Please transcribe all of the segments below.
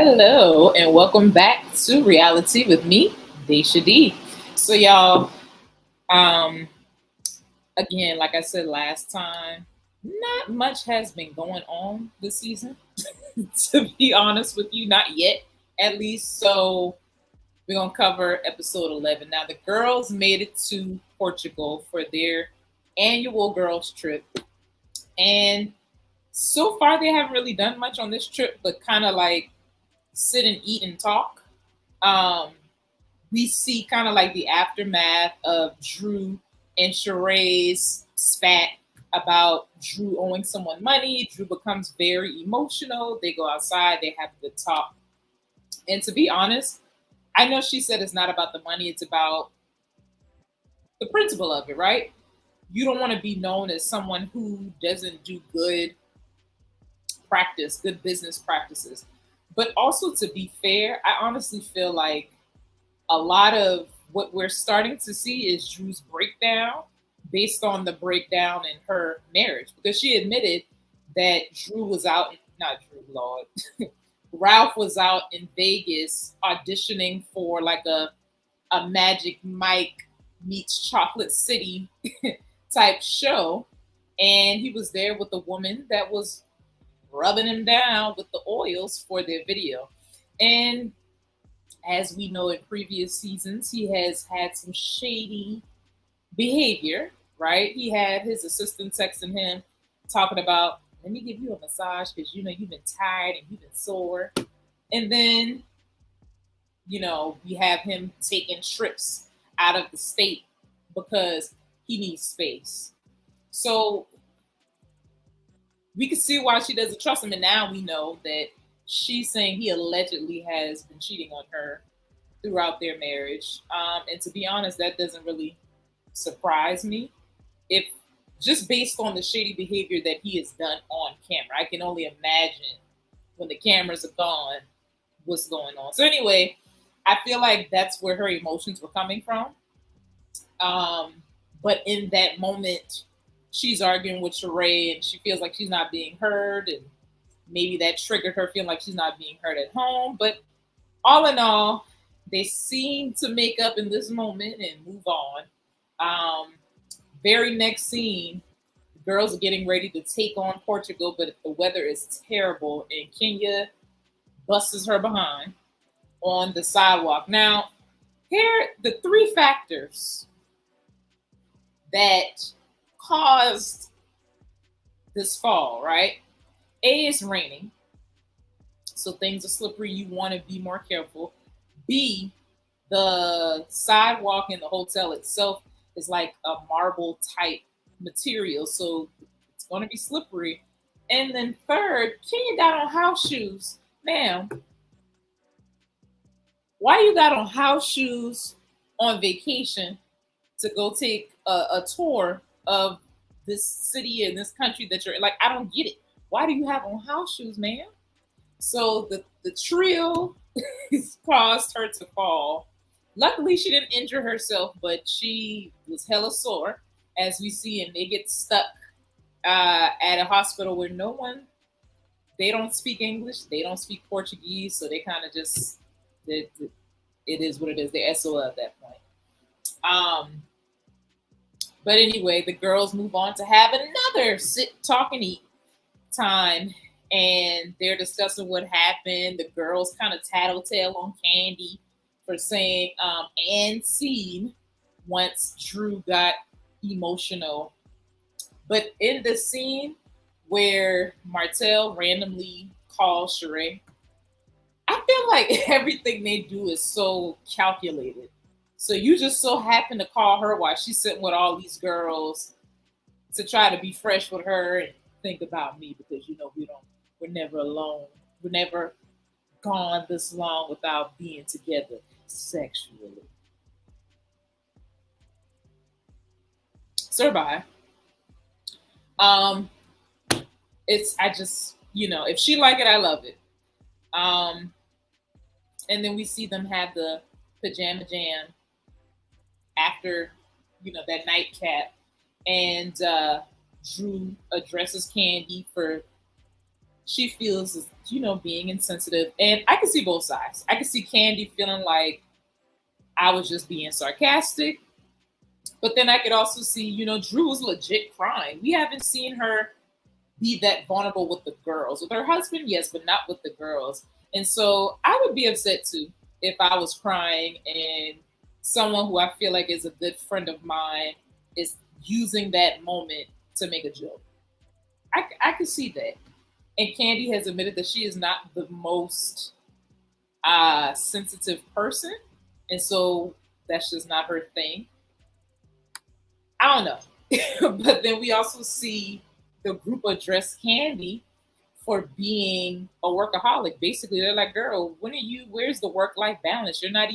Hello and welcome back to Reality with me, Dashia D. So y'all, um, again, like I said last time, not much has been going on this season, to be honest with you, not yet, at least. So we're gonna cover episode 11. Now the girls made it to Portugal for their annual girls trip, and so far they haven't really done much on this trip, but kind of like sit and eat and talk. Um, we see kind of like the aftermath of Drew and Sheree's spat about Drew owing someone money. Drew becomes very emotional. They go outside, they have a good talk. And to be honest, I know she said it's not about the money, it's about the principle of it, right? You don't want to be known as someone who doesn't do good business practices. But also, to be fair, I honestly feel like a lot of what we're starting to see is Drew's breakdown based on the breakdown in her marriage because she admitted that Drew was out, not Drew, Lord, Ralph was out in Vegas auditioning for like a Magic Mike meets Chocolate City type show. And he was there with a woman that was rubbing him down with the oils for their video. And as we know in previous seasons, he has had some shady behavior, right? He had his assistant texting him, talking about, let me give you a massage because you know you've been tired and you've been sore. And then, we have him taking trips out of the state because he needs space. So we can see why she doesn't trust him. And now we know that she's saying he allegedly has been cheating on her throughout their marriage. And to be honest, that doesn't really surprise me. If just based on the shady behavior that he has done on camera, I can only imagine when the cameras are gone what's going on. So anyway, I feel like that's where her emotions were coming from. But in that moment, she's arguing with Sheree and she feels like she's not being heard, and maybe that triggered her feeling like she's not being heard at home. But all in all, they seem to make up in this moment and move on. Um, Very next scene, the girls are getting ready to take on Portugal, but the weather is terrible, and Kenya busts her behind on the sidewalk. Now, here are the three factors that caused this fall, right? A, it's raining, so things are slippery. You want to be more careful. B, the sidewalk in the hotel itself is like a marble type material, so it's going to be slippery. And then third, Kenya got on house shoes. Ma'am, why you got on house shoes on vacation to go take a tour of this city and this country that you're like? I don't get it. Why do you have on house shoes, ma'am? So the trio caused her to fall. Luckily, she didn't injure herself, but she was hella sore, as we see, and they get stuck at a hospital where no one, they don't speak English, they don't speak Portuguese, so they kind of just, it is what it is. They're SOL at that point. Um, but anyway, the girls move on to have another sit, talk, and eat time, and they're discussing what happened. The girls kind of tattletale on Candy for saying and seen once Drew got emotional. But in the scene where Martell randomly calls Sheree, I feel like everything they do is so calculated. So you just so happen to call her while she's sitting with all these girls to try to be fresh with her and think about me because we're never alone. We're never gone this long without being together sexually. So bye. Um, it's I just if she like it, I love it. Um, and then we see them have the pajama jam after that nightcap, and Drew addresses Candy for she feels is, being insensitive. And I can see both sides. I can see Candy feeling like I was just being sarcastic. But then I could also see, Drew was legit crying. We haven't seen her be that vulnerable with the girls. With her husband, yes, but not with the girls. And so I would be upset too if I was crying and someone who I feel like is a good friend of mine is using that moment to make a joke. I could see that. And Candy has admitted that she is not the most sensitive person. And so that's just not her thing. I don't know. But then we also see the group address Candy for being a workaholic. Basically, they're like, girl, where's the work-life balance? You're not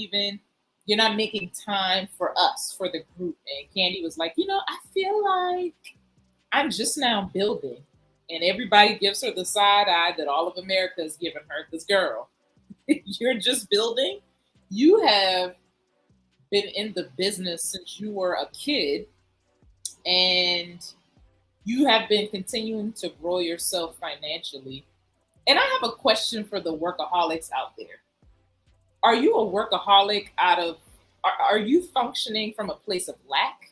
making time for us, for the group. And Candy was like, I feel like I'm just now building. And everybody gives her the side eye that all of America is giving her. Because, girl, you're just building. You have been in the business since you were a kid. And you have been continuing to grow yourself financially. And I have a question for the workaholics out there. Are you a workaholic are you functioning from a place of lack?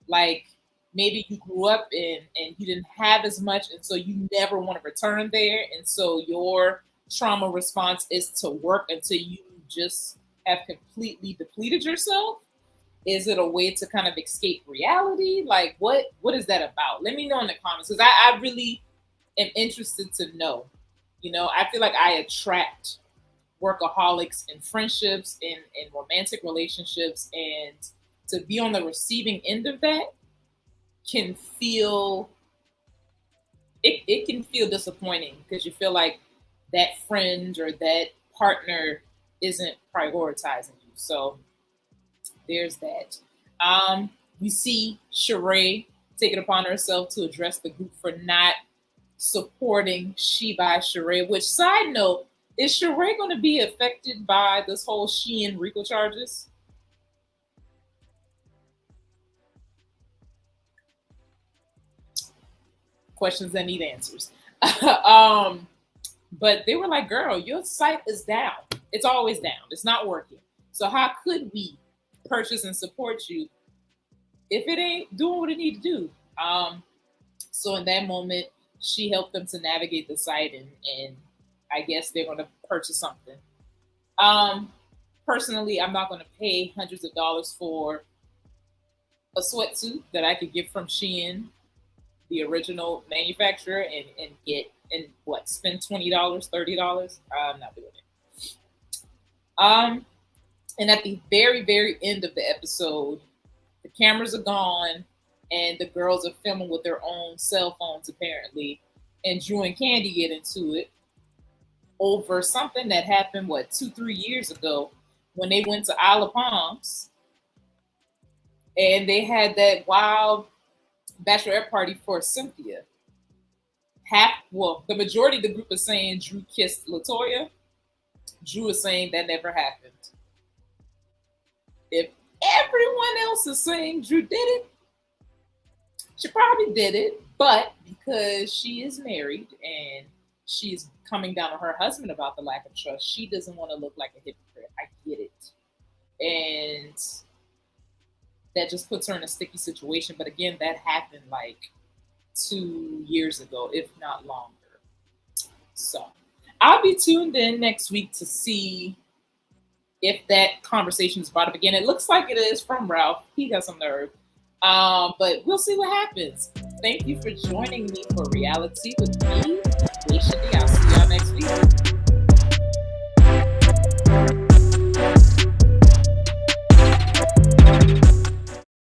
Like maybe you grew up and you didn't have as much, and so you never want to return there. And so your trauma response is to work until you just have completely depleted yourself? Is it a way to kind of escape reality? Like what is that about? Let me know in the comments, because I really am interested to know. I feel like I attract workaholics in friendships, in romantic relationships, and to be on the receiving end of that can feel it can feel disappointing because you feel like that friend or that partner isn't prioritizing you. So there's that. We see Sheree take it upon herself to address the group for not supporting She by Sheree, which, side note, is Sheree going to be affected by this whole Shein RICO charges? Questions that need answers. But they were like, girl, your site is down. It's always down. It's not working. So how could we purchase and support you if it ain't doing what it need to do? So in that moment, she helped them to navigate the site, and I guess they're going to purchase something. Personally, I'm not going to pay hundreds of dollars for a sweatsuit that I could get from Shein, the original manufacturer, and get spend $20, $30. I'm not doing it. And at the very, very end of the episode, the cameras are gone and the girls are filming with their own cell phones, apparently. And Drew and Candy get into it over something that happened, 2-3 years ago when they went to Isle of Palms and they had that wild bachelorette party for Cynthia. The majority of the group is saying Drew kissed LaToya. Drew is saying that never happened. If everyone else is saying Drew did it, she probably did it, but because she is married and she's coming down on her husband about the lack of trust, she doesn't want to look like a hypocrite. I get it. And that just puts her in a sticky situation. But again, that happened like 2 years ago, if not longer. So I'll be tuned in next week to see if that conversation is brought up again. It looks like it is from Ralph. He got some nerve. But we'll see what happens. Thank you for joining me for Reality with me, Dashia. I'll see y'all next week.